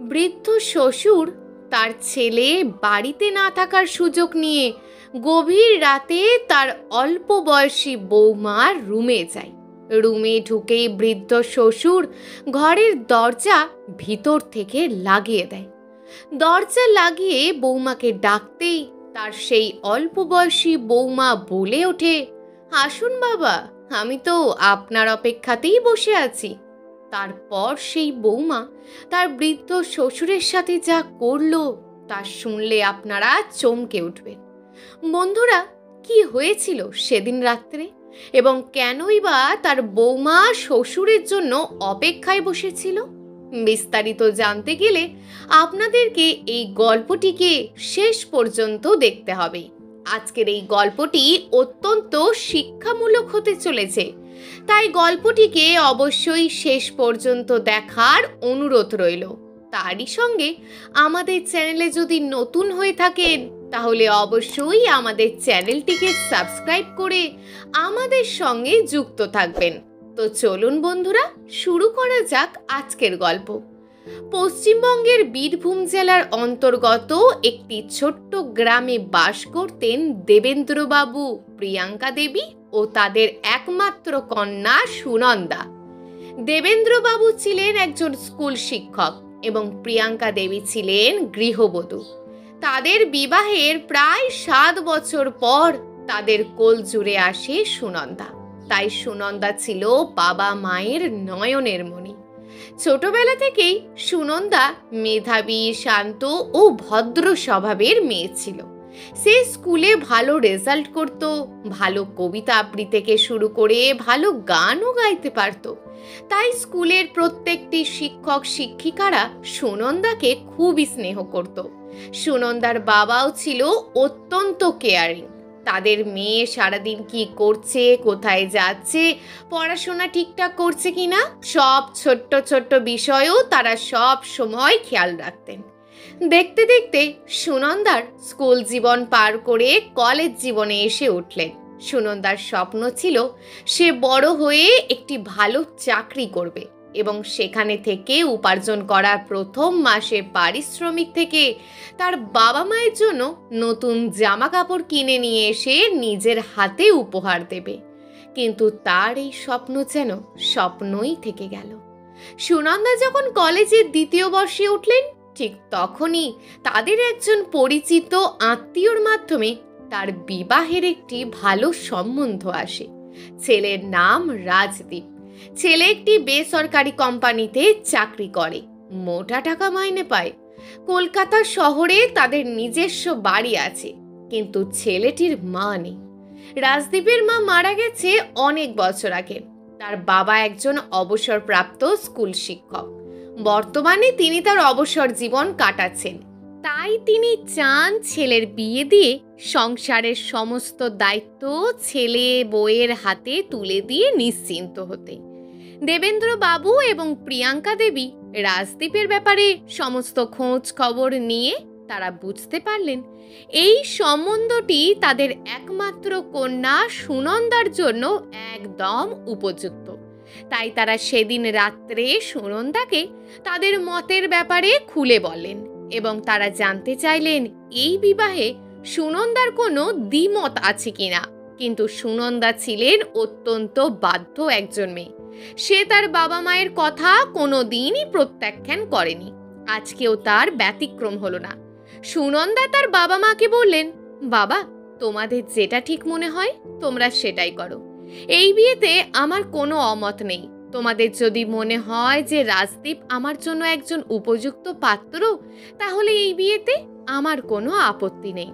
বৃদ্ধ শ্বশুর তার ছেলে বাড়িতে না থাকার সুযোগ নিয়ে গভীর রাতে তার অল্প বয়সী বৌমার রুমে যায়। রুমে ঢুকেই বৃদ্ধ শ্বশুর ঘরের দরজা ভিতর থেকে লাগিয়ে দেয়। দরজা লাগিয়ে বৌমাকে ডাকতেই তার সেই অল্প বয়সী বৌমা বলে ওঠে, আসুন বাবা, আমি তো আপনার অপেক্ষাতেই বসে আছি। তারপর সেই বৌমা তার বৃদ্ধ শ্বশুরের সাথে যা করলো তা শুনলে আপনারা চমকে উঠবেন। বন্ধুরা, কি হয়েছিল সেদিন রাত্রে এবং কেনই বা তার বৌমা শ্বশুরের জন্য অপেক্ষায় বসেছিল? বিস্তারিত জানতে গেলে আপনাদেরকে এই গল্পটিকে শেষ পর্যন্ত দেখতে হবে। আজকের এই গল্পটি অত্যন্ত শিক্ষামূলক হতে চলেছে, তাই গল্পটিকে অবশ্যই শেষ পর্যন্ত দেখার অনুরোধ রইল। তারই সঙ্গে আমাদের চ্যানেলে যদি নতুন হয়ে থাকেন তাহলে অবশ্যই আমাদের চ্যানেলটিকে সাবস্ক্রাইব করে আমাদের সঙ্গে যুক্ত থাকবেন। তো চলুন বন্ধুরা, শুরু করা যাক আজকের গল্প। পশ্চিমবঙ্গের বীরভূম জেলার অন্তর্গত একটি ছোট্ট গ্রামে বাস করতেন দেবেন্দ্রবাবু, প্রিয়াঙ্কা দেবী ও তাদের একমাত্র কন্যা সুনন্দা। দেবেন্দ্রবাবু ছিলেন একজন স্কুল শিক্ষক এবং প্রিয়াঙ্কা দেবী ছিলেন গৃহবধূ। তাদের বিবাহের প্রায় 7 বছর পর তাদের কোল জুড়ে আসে সুনন্দা। তাই সুনন্দা ছিল বাবা মায়ের নয়নের মণি। ছোটবেলা থেকেই সুনন্দা মেধাবী, শান্ত ও ভদ্র স্বভাবের মেয়ে ছিল। সে স্কুলে ভালো রেজাল্ট করত, ভালো কবিতা আবৃত্তি থেকে শুরু করে ভালো গানও গাইতে পারত। তাই স্কুলের প্রত্যেকটি শিক্ষক শিক্ষিকারা সুনন্দাকে খুবই স্নেহ করত। সুনন্দার বাবাও ছিল অত্যন্ত কেয়ারিং। তাদের মেয়ে সারাদিন কি করছে, কোথায় যাচ্ছে, পড়াশোনা ঠিকঠাক করছে কিনা, সব ছোট্ট ছোট্ট বিষয়েও তারা সব সময় খেয়াল রাখতেন। দেখতে দেখতে সুনন্দার স্কুল জীবন পার করে কলেজ জীবনে এসে উঠলেন। সুনন্দার স্বপ্ন ছিল সে বড় হয়ে একটি ভালো চাকরি করবে এবং সেখানে থেকে উপার্জন করা প্রথম মাসে পারিশ্রমিক থেকে তার বাবা মায়ের জন্য নতুন জামা কাপড় কিনে নিয়ে এসে নিজের হাতে উপহার দেবে। কিন্তু তার এই স্বপ্ন যেন স্বপ্নই থেকে গেল। সুনন্দা যখন কলেজের 2য় বর্ষে উঠলেন, ঠিক তখনই তাদের একজন পরিচিত আত্মীয়র মাধ্যমে তার বিবাহের একটি ভালো সম্বন্ধ আসে। ছেলের নাম রাজদীপ। ছেলে একটি বেসরকারি কোম্পানিতে চাকরি করে, মোটা টাকা মাইনে পায়। কলকাতা শহরে তাদের নিজস্ব বাড়ি আছে, কিন্তু ছেলেটির মা নেই। রাজদীপের মা মারা গেছে অনেক বছর আগে। তার বাবা একজন অবসরপ্রাপ্ত স্কুল শিক্ষক। বর্তমানে তিনি তার অবসর জীবন কাটাচ্ছেন। তাই তিনি চান ছেলের বিয়ে দিয়ে সংসারের সমস্ত দায়িত্ব ছেলে বউয়ের হাতে তুলে দিয়ে নিশ্চিন্ত হতে। দেবেন্দ্র বাবু এবং প্রিয়াঙ্কা দেবী রাজদীপের ব্যাপারে সমস্ত খোঁজ খবর নিয়ে তারা বুঝতে পারলেন এই সম্বন্ধটি তাদের একমাত্র কন্যা সুনন্দার জন্য একদম উপযুক্ত। তাই তারা সেদিন রাত্রে সুনন্দাকে তাদের মতের ব্যাপারে খুলে বলেন এবং তারা জানতে চাইলেন এই বিবাহে সুনন্দার কোনো দ্বিমত আছে কিনা। কিন্তু সুনন্দা ছিলেন অত্যন্ত বাধ্য একজন মেয়ে। সে তার বাবা মায়ের কথা কোনো দিনই প্রত্যাখ্যান করেনি। আজকেও তার ব্যতিক্রম হলো না। সুনন্দা তার বাবা মাকে বললেন, বাবা, তোমাদের যেটা ঠিক মনে হয় তোমরা সেটাই করো। এই বিয়েতে আমার কোনো অমত নেই। তোমাদের যদি মনে হয় যে রাজদীপ আমার জন্য একজন উপযুক্ত পাত্র, তাহলে এই বিয়েতে আমার কোনো আপত্তি নেই।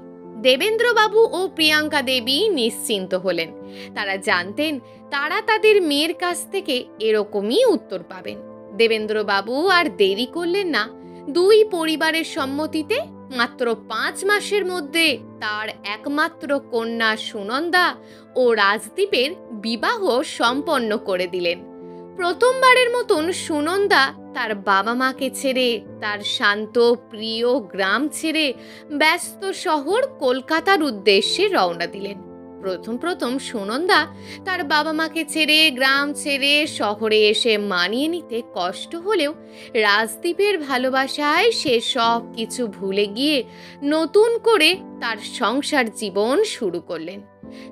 দেবেন্দ্রবাবু ও প্রিয়াঙ্কা দেবী নিশ্চিন্ত হলেন। তারা জানতেন তারা তাদের মেয়ের কাছ থেকে এরকমই উত্তর পাবেন। দেবেন্দ্রবাবু আর দেরি করলেন না। দুই পরিবারের সম্মতিতে মাত্র 5 মাসের মধ্যে তার একমাত্র কন্যা সুনন্দা ও রাজদীপের বিবাহ সম্পন্ন করে দিলেন। প্রথমবারের মতন সুনন্দা তার বাবা মাকে ছেড়ে, তার শান্ত প্রিয় গ্রাম ছেড়ে ব্যস্ত শহর কলকাতার উদ্দেশ্যে রওনা দিলেন। প্রথম প্রথম সুনন্দা তার বাবা মাকে ছেড়ে, গ্রাম ছেড়ে শহরে এসে মানিয়ে নিতে কষ্ট হলেও রাজদীপের ভালোবাসায় সে সব কিছু ভুলে গিয়ে নতুন করে তার সংসার জীবন শুরু করলেন।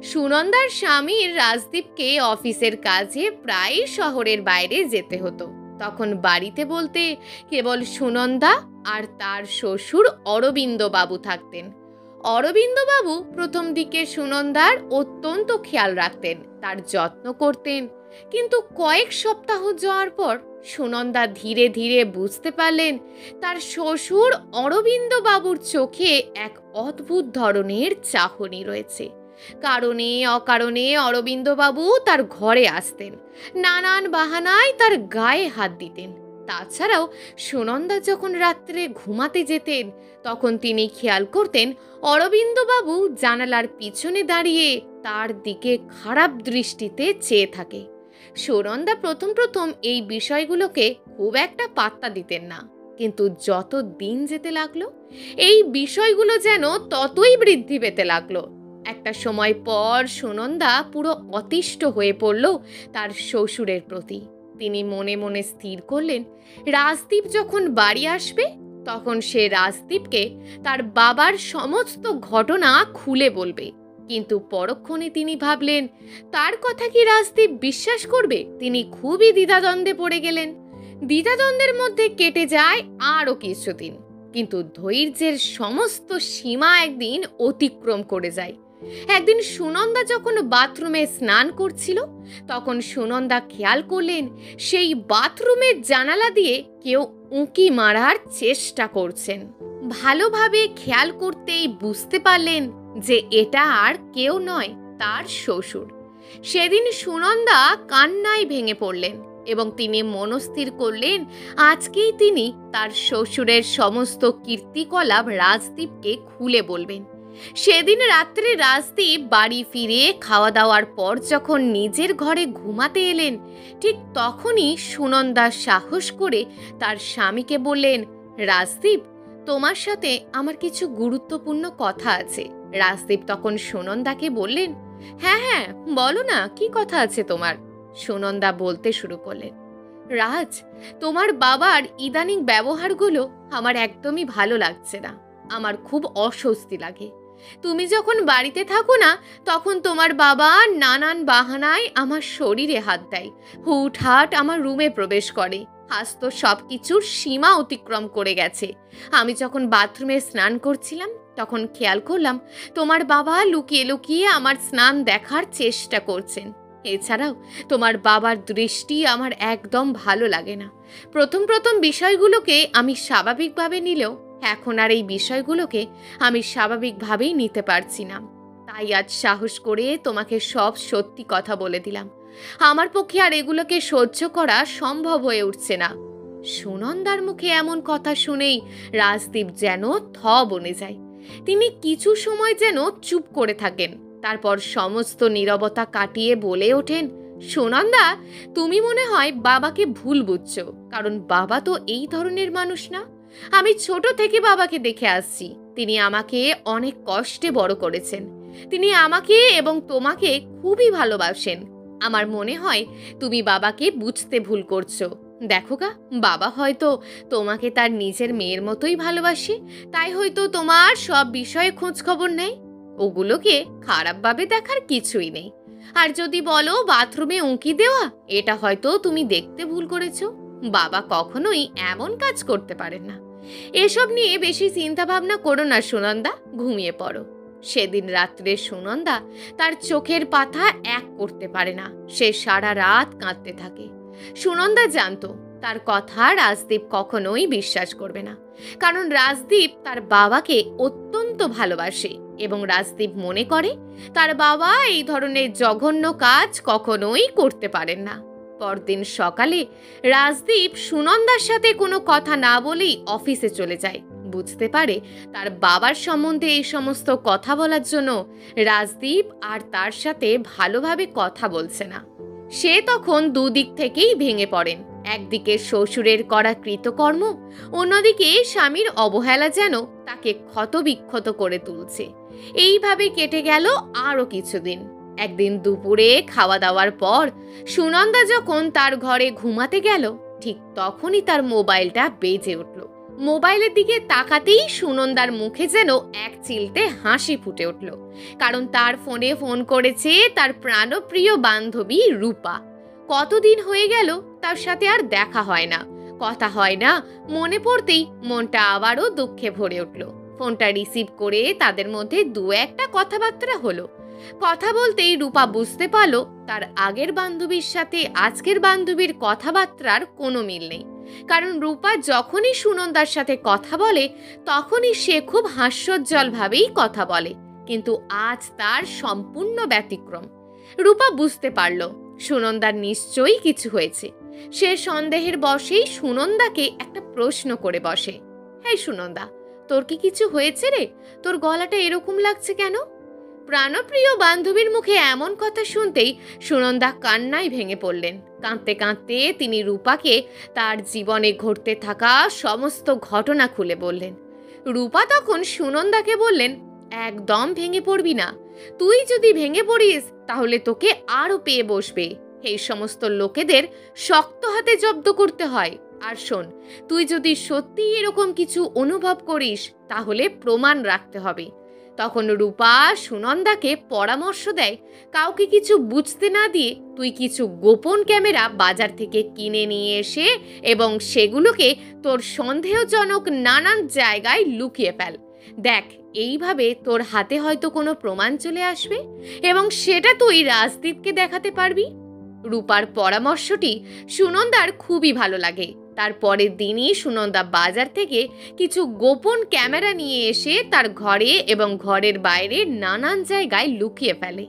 সুনন্দার স্বামীর রাজদীপকে অফিসের কাজে প্রায় শহরের বাইরে যেতে হতো। তখন বাড়িতে বলতে কেবল সুনন্দা আর তার শ্বশুর অরবিন্দ বাবু থাকতেন। অরবিন্দ বাবু প্রথম দিকে সুনন্দার অত্যন্ত খেয়াল রাখতেন, তার যত্ন করতেন। কিন্তু কয়েক সপ্তাহ যাওয়ার পর সুনন্দা ধীরে ধীরে বুঝতে পারলেন তার শ্বশুর অরবিন্দ বাবুর চোখে এক অদ্ভুত ধরনের চাহনি রয়েছে। কারণে অকারণে অরবিন্দ বাবু তার ঘরে আসতেন, নানান বাহানায় তার গায়ে হাত দিতেন। তাছাড়াও সুনন্দা যখন রাত্রে ঘুমাতে যেতেন তখন তিনি খেয়াল করতেন অরবিন্দ বাবু জানালার পিছনে দাঁড়িয়ে তার দিকে খারাপ দৃষ্টিতে চেয়ে থাকে। সুনন্দা প্রথম প্রথম এই বিষয়গুলোকে খুব একটা পাত্তা দিতেন না, কিন্তু যত দিন যেতে লাগলো এই বিষয়গুলো যেন ততই বৃদ্ধি পেতে লাগলো। একটা সময় পর সুনন্দা পুরো অতিষ্ঠ হয়ে পড়ল তার শ্বশুরের প্রতি। তিনি মনে মনে স্থির করলেন রাজদীপ যখন বাড়ি আসবে তখন সে রাজদীপকে তার বাবার সমস্ত ঘটনা খুলে বলবে। কিন্তু পরক্ষণে তিনি ভাবলেন তার কথা কি রাজদীপ বিশ্বাস করবে? তিনি খুবই দ্বিধাদ্বন্দ্বে পড়ে গেলেন। দ্বিধাদ্বন্দ্বের মধ্যে কেটে যায় আরও কিছুদিন, কিন্তু ধৈর্যের সমস্ত সীমা একদিন অতিক্রম করে যায়। একদিন সুনন্দা যখন বাথরুমে স্নান করছিল তখন সুনন্দা খেয়াল করলেন সেই বাথরুমের জানালা দিয়ে কেউ উঁকি মারার চেষ্টা করছেন। ভালোভাবে খেয়াল করতেই বুঝতে পারলেন যে এটা আর কেউ নয়, তার শ্বশুর। সেদিন সুনন্দা কান্নায় ভেঙে পড়লেন এবং তিনি মনস্থির করলেন আজকেই তিনি তার শ্বশুরের সমস্ত কীর্তিকলাপ রাজদীপকে খুলে বলবেন। সেদিন রাত্রে রাজদীপ বাড়ি ফিরে খাওয়া দাওয়ার পর যখন নিজের ঘরে ঘুমাতে এলেন ঠিক তখনই সুনন্দা সাহস করে তার স্বামীকে বললেন, রাজদীপ, তোমার সাথে আমার কিছু গুরুত্বপূর্ণ কথা আছে। রাজদীপ তখন সুনন্দাকে বললেন, হ্যাঁ হ্যাঁ বলো না, কি কথা আছে তোমার? সুনন্দা বলতে শুরু করলেন, রাজ, তোমার বাবার ইদানিং ব্যবহারগুলো আমার একদমই ভালো লাগছে না। আমার খুব অস্বস্তি লাগে। তুমি যখন বাড়িতে থাকো না তখন তোমার বাবা নানান বাহানায় আমার শরীরে হাত দেয়, হুটহাট আমার রুমে প্রবেশ করে। আজ তো সব কিছুর সীমা অতিক্রম করে গেছে। আমি যখন বাথরুমে স্নান করছিলাম তখন খেয়াল করলাম তোমার বাবা লুকিয়ে লুকিয়ে আমার স্নান দেখার চেষ্টা করছেন। এছাড়াও তোমার বাবার দৃষ্টি আমার একদম ভালো লাগে না। প্রথম প্রথম বিষয়গুলোকে আমি স্বাভাবিকভাবে নিলেও এখন আর এই বিষয়গুলোকে আমি স্বাভাবিকভাবেই নিতে পারছি না। তাই আজ সাহস করে তোমাকে সব সত্যি কথা বলে দিলাম। আমার পক্ষে আর এগুলোকে সহ্য করা সম্ভব হয়ে উঠছে না। সুনন্দার মুখে এমন কথা শুনেই রাজদীপ যেন থ বনে যায়। তিনি কিছু সময় যেন চুপ করে থাকেন, তারপর সমস্ত নীরবতা কাটিয়ে বলে ওঠেন, সুনন্দা, তুমি মনে হয় বাবাকে ভুল বুঝছো, কারণ বাবা তো এই ধরনের মানুষ না। আমি ছোট থেকে বাবাকে দেখে আসছি। তিনি আমাকে অনেক কষ্টে বড় করেছেন। তিনি আমাকে এবং তোমাকে খুবই ভালোবাসেন। আমার মনে হয় তুমি বাবাকে বুঝতে ভুল করছো। দেখো গা, বাবা হয়তো তোমাকে তার নিজের মেয়ের মতোই ভালোবাসে, তাই হয়তো তোমার সব বিষয়ে খোঁজ খবর নেয়। ওগুলোকে খারাপভাবে দেখার কিছুই নেই। আর যদি বলো বাথরুমে উঁকি দেওয়া, এটা হয়তো তুমি দেখতে ভুল করেছো। বাবা কখনোই এমন কাজ করতে পারেন না। এসব নিয়ে বেশি চিন্তা ভাবনা করো না সুনন্দা, ঘুমিয়ে পড়ো। সেদিন রাত্রে সুনন্দা তার চোখের পাতা এক করতে পারে না। সে সারা রাত কাঁদতে থাকে। সুনন্দা জানতো তার কথা রাজদীপ কখনোই বিশ্বাস করবে না, কারণ রাজদীপ তার বাবাকে অত্যন্ত ভালোবাসে এবং রাজদীপ মনে করে তার বাবা এই ধরনের জঘন্য কাজ কখনোই করতে পারেন না। পরদিন সকালে রাজদীপ সুনন্দার সাথে কোনো কথা না বলেই অফিসে চলে যায়। বুঝতে পারে তার বাবার সম্বন্ধে এই সমস্ত কথা বলার জন্য রাজদীপ আর তার সাথে ভালোভাবে কথা বলছে না। সে তখন দুদিক থেকেই ভেঙে পড়েন। একদিকে শ্বশুরের করা কৃতকর্ম, অন্যদিকে স্বামীর অবহেলা যেন তাকে ক্ষতবিক্ষত করে তুলছে। এইভাবে কেটে গেল আরও কিছুদিন। একদিন দুপুরে খাওয়া দাওয়ার পর সুনন্দা যখন তার ঘরে ঘুমাতে গেল, ঠিক তখনই তার মোবাইলটা বেজে উঠল। মোবাইলের দিকে তাকাতেই সুনন্দার মুখে যেন এক চিলতে হাসি ফুটে উঠল, কারণ তার ফোনে ফোন করেছে তার প্রাণপ্রিয় বান্ধবী রূপা। কতদিন হয়ে গেল তার সাথে আর দেখা হয় না, কথা হয় না। মনে পড়তেই মনটা আবারও দুঃখে ভরে উঠল। ফোনটা রিসিভ করে তাদের মধ্যে দু একটা কথাবার্তা হলো। কথা বলতেই রূপা বুঝতে পারল তার আগের বান্ধবীর সাথে আজকের বান্ধবীর কথাবার্তার কোনো মিল নেই। কারণ রূপা যখনই সুনন্দার সাথে কথা বলে তখনই সে খুব হাস্যোজ্জ্বলভাবেই কথা বলে, কিন্তু আজ তার সম্পূর্ণ ব্যতিক্রম। রূপা বুঝতে পারল সুনন্দার নিশ্চয়ই কিছু হয়েছে। সে সন্দেহের বশেই সুনন্দাকে একটা প্রশ্ন করে বসে, হ্যাঁ সুনন্দা, তোর কি কিছু হয়েছে রে? তোর গলাটা এরকম লাগছে কেন? প্রাণপ্রিয় বান্ধবীর মুখে এমন কথা শুনতেই সুনন্দা কান্নায় ভেঙে পড়লেন। কাঁদতে কাঁদতে তিনি রূপাকে তার জীবনে ঘটতে থাকা সমস্ত ঘটনা খুলে বললেন। রূপা তখন সুনন্দাকে বললেন, একদম ভেঙে পড়বি না। তুই যদি ভেঙে পড়িস তাহলে তোকে আরও পেয়ে বসবে। এই সমস্ত লোকেদের শক্ত হাতে জব্দ করতে হয়। আর শোন, তুই যদি সত্যি এরকম কিছু অনুভব করিস তাহলে প্রমাণ রাখতে হবে। তখন রূপা সুনন্দাকে পরামর্শ দেয়, কাউকে কিছু বুঝতে না দিয়ে তুই কিছু গোপন ক্যামেরা বাজার থেকে কিনে নিয়ে এসে এবং সেগুলোকে তোর সন্দেহজনক নানান জায়গায় লুকিয়ে ফেল। দেখ, এইভাবে তোর হাতে হয়তো কোনো প্রমাণ চলে আসবে এবং সেটা তুই রাজদীপকে দেখাতে পারবি। রূপার পরামর্শটি সুনন্দার খুবই ভালো লাগে। তার পরের দিনই সুনন্দা বাজার থেকে কিছু গোপন ক্যামেরা নিয়ে এসে তার ঘরে এবং ঘরের বাইরে নানান জায়গায় লুকিয়ে ফেলে।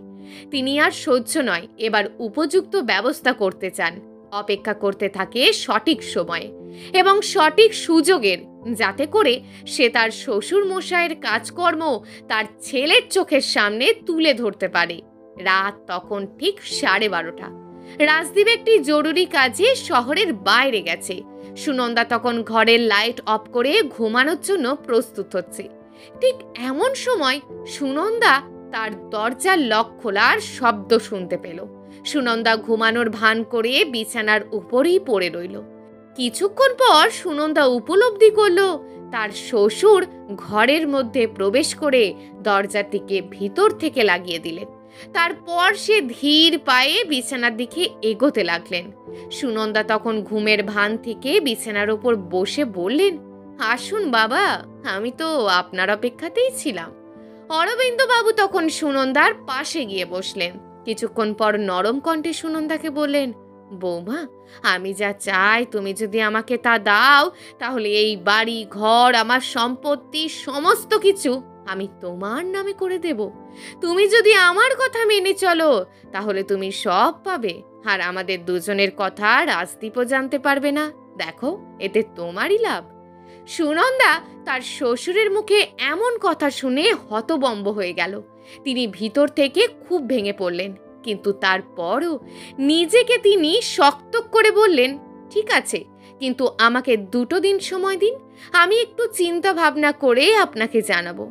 তিনি আর সহ্য নয়, এবার উপযুক্ত ব্যবস্থা করতে চান। অপেক্ষা করতে থাকে সঠিক সময়ে এবং সঠিক সুযোগের, যাতে করে সে তার শ্বশুর মশাইয়ের কাজকর্ম তার ছেলের চোখের সামনে তুলে ধরতে পারে। রাত তখন ঠিক 12:30। রাজদীপ একটি জরুরি কাজে শহরের বাইরে গেছে। সুনন্দা তখন ঘরের লাইট অফ করে ঘুমানোর জন্য প্রস্তুত হচ্ছে। ঠিক এমন সময় সুনন্দা তার দরজার লক খোলার শব্দ শুনতে পেল। সুনন্দা ঘুমানোর ভান করে বিছানার উপরেই পড়ে রইল। কিছুক্ষণ পর সুনন্দা উপলব্ধি করল তার শ্বশুর ঘরের মধ্যে প্রবেশ করে দরজাটিকে ভিতর থেকে লাগিয়ে দিলেন। তারপর সে ধীর পায়ে বিছানার দিকে এগোতে লাগলেন। সুনন্দা তখন ঘুমের ভান থেকে বিছানার ওপর বসে বললেন, আসুন বাবা, আমি তো আপনার অপেক্ষাতেই ছিলাম। অরবিন্দ বাবু তখন সুনন্দার পাশে গিয়ে বসলেন। কিছুক্ষণ পর নরম কণ্ঠে সুনন্দাকে বললেন, বৌমা, আমি যা চাই তুমি যদি আমাকে তা দাও তাহলে এই বাড়ি ঘর আমার সম্পত্তি সমস্ত কিছু আমি তোমার নামে করে দেব। তুমি যদি আমার কথা মেনে চলো তাহলে তুমি সব পাবে, আর আমাদের দুজনের কথা রাজদীপও জানতে পারবে না। দেখো, এতে তোমারই লাভ। সুনন্দা তার শ্বশুরের মুখে এমন কথা শুনে হতবম্ব হয়ে গেল। তিনি ভিতর থেকে খুব ভেঙে পড়লেন, কিন্তু তারপরও নিজেকে তিনি শক্ত করে বললেন, ঠিক আছে, কিন্তু আমাকে 2 দিন সময় দিন, আমি একটু চিন্তা ভাবনা করে আপনাকে জানাবো।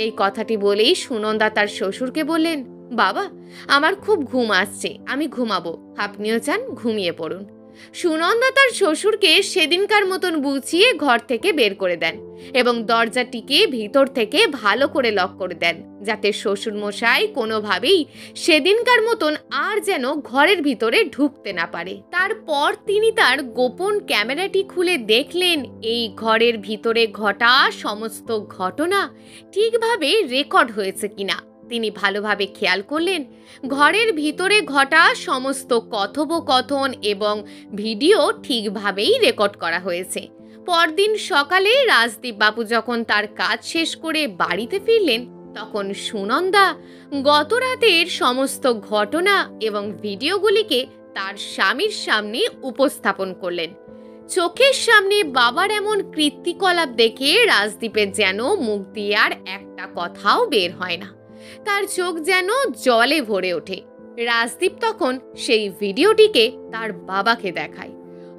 এই কথাটি বলেই সুনন্দা তার শ্বশুরকে বললেন, বাবা, আমার খুব ঘুম আসছে, আমি ঘুমাবো, আপনিও চান ঘুমিয়ে পড়ুন। সুনন্দা তার শ্বশুরকে সেদিনকার মতন বুঝিয়ে ঘর থেকে বের করে দেন এবং দরজাটিকে ভিতর থেকে ভালো করে লক করে দেন, যাতে শ্বশুর মশাই কোনোভাবেই সেদিনকার মতন আর যেন ঘরের ভিতরে ঢুকতে না পারে। তারপর তিনি তার গোপন ক্যামেরাটি খুলে দেখলেন এই ঘরের ভিতরে ঘটা সমস্ত ঘটনা ঠিকভাবে রেকর্ড হয়েছে কিনা। তিনি ভালোভাবে খেয়াল করলেন ঘরের ভিতরে ঘটা সমস্ত কথোপকথন এবং ভিডিও ঠিকভাবেই রেকর্ড করা হয়েছে। পরদিন সকালে রাজদীপ বাবু যখন তার কাজ শেষ করে বাড়িতে ফিরলেন তখন সুনন্দা গত রাতের সমস্ত ঘটনা এবং ভিডিওগুলিকে তার স্বামীর সামনে উপস্থাপন করলেন। চোখের সামনে বাবার এমন কৃত্তিকলাপ দেখে রাজদীপের যেন মুখ দিয়ে আর একটা কথাও বের হয় না। তার চোখ যেন জলে ভরে ওঠে। রাজদীপ তখন সেই ভিডিওটিকে তার বাবাকে দেখায়।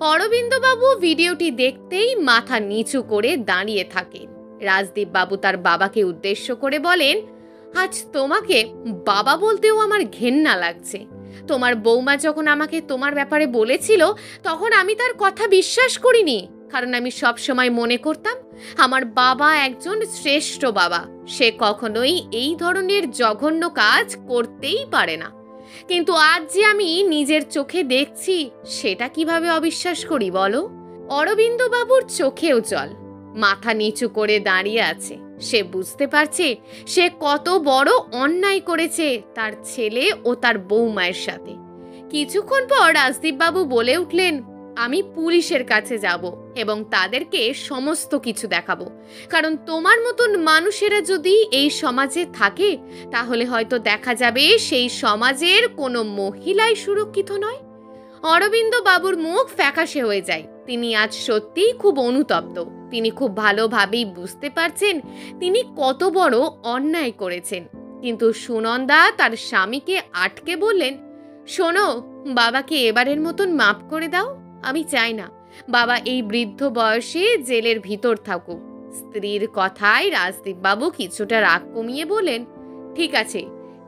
অরবিন্দবাবু ভিডিওটি দেখতেই মাথা নিচু করে দাঁড়িয়ে থাকেন। রাজদীপ বাবু তার বাবাকে উদ্দেশ্য করে বলেন, আজ তোমাকে বাবা বলতেও আমার ঘেন্না লাগছে। তোমার বৌমা যখন আমাকে তোমার ব্যাপারে বলেছিল তখন আমি তার কথা বিশ্বাস করিনি, কারণ আমি সব সময় মনে করতাম আমার বাবা একজন শ্রেষ্ঠ বাবা, সে কখনোই এই ধরনের জঘন্য কাজ করতেই পারে না। কিন্তু আজ যে আমি নিজের চোখে দেখছি, সেটা কিভাবে অবিশ্বাস করি বলো? অরবিন্দবাবুর চোখেও জল, মাথা নিচু করে দাঁড়িয়ে আছে। সে বুঝতে পারছে সে কত বড় অন্যায় করেছে তার ছেলে ও তার বৌমায়ের সাথে। কিছুক্ষণ পর রাজদীপবাবু বলে উঠলেন, আমি পুলিশের কাছে যাব এবং তাদেরকে সমস্ত কিছু দেখাবো, কারণ তোমার মতন মানুষেরা যদি এই সমাজে থাকে তাহলে হয়তো দেখা যাবে সেই সমাজের কোনো মহিলাই সুরক্ষিত নয়। অরবিন্দ বাবুর মুখ ফ্যাকাশে হয়ে যায়। তিনি আজ সত্যিই খুব অনুতপ্ত। তিনি খুব ভালোভাবেই বুঝতে পারছেন তিনি কত বড় অন্যায় করেছেন। কিন্তু সুনন্দা তার স্বামীকে আটকে বললেন, শোনো, বাবাকে এবারের মতন মাফ করে দাও। আমি চাই না বাবা এই বৃদ্ধ বয়সে জেলের ভিতর থাকুক। স্ত্রীর কথায় রাজদীপবাবু কিছুটা রাগ কমিয়ে বলেন, ঠিক আছে,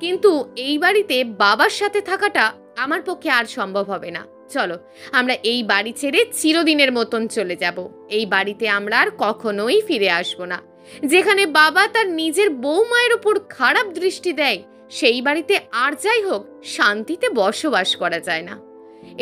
কিন্তু এই বাড়িতে বাবার সাথে থাকাটা আমার পক্ষে আর সম্ভব হবে না। চলো আমরা এই বাড়ি ছেড়ে চিরদিনের মতন চলে যাব। এই বাড়িতে আমরা আর কখনোই ফিরে আসব না। যেখানে বাবা তার নিজের বৌমায়ের উপর খারাপ দৃষ্টি দেয়, সেই বাড়িতে আর যাই হোক শান্তিতে বসবাস করা যায় না।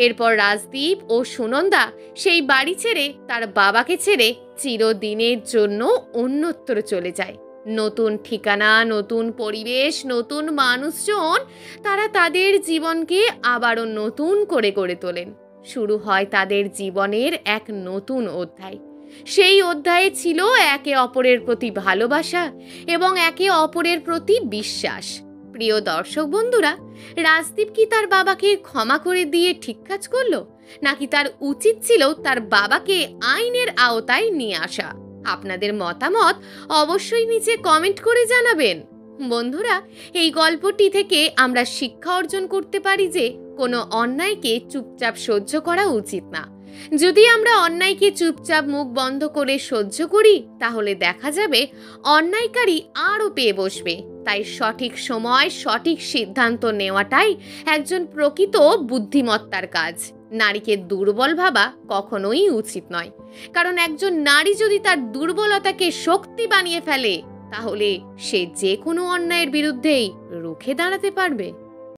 এরপর রাজদীপ ও সুনন্দা সেই বাড়ি ছেড়ে তার বাবাকে ছেড়ে চিরদিনের জন্য অন্যত্র চলে যায়। নতুন ঠিকানা, নতুন পরিবেশ, নতুন মানুষজন, তারা তাদের জীবনকে আবারও নতুন করে গড়ে তোলেন। শুরু হয় তাদের জীবনের এক নতুন অধ্যায়। সেই অধ্যায়ে ছিল একে অপরের প্রতি ভালোবাসা এবং একে অপরের প্রতি বিশ্বাস। প্রিয় দর্শক বন্ধুরা, রাজদীপ কি তার বাবাকে ক্ষমা করে দিয়ে ঠিক কাজ করলো, নাকি তার উচিত ছিল তার বাবাকে আইনের আওতায় নিয়ে আসা? আপনাদের মতামত অবশ্যই নিচে কমেন্ট করে জানাবেন। বন্ধুরা, এই গল্পটি থেকে আমরা শিক্ষা অর্জন করতে পারি যে কোনো অন্যায়কে চুপচাপ সহ্য করা উচিত না। যদি আমরা অন্যায়কে চুপচাপ মুখ বন্ধ করে সহ্য করি তাহলে দেখা যাবে অন্যায়কারী আরও পেয়ে বসবে। তাই সঠিক সময় সঠিক সিদ্ধান্ত নেওয়াটাই একজন প্রকৃত বুদ্ধিমত্তার কাজ। নারীকে দুর্বল ভাবা কখনোই উচিত নয়, কারণ একজন নারী যদি তার দুর্বলতাকে শক্তি বানিয়ে ফেলে তাহলে সে যে কোনো অন্যায়ের বিরুদ্ধেই রুখে দাঁড়াতে পারবে।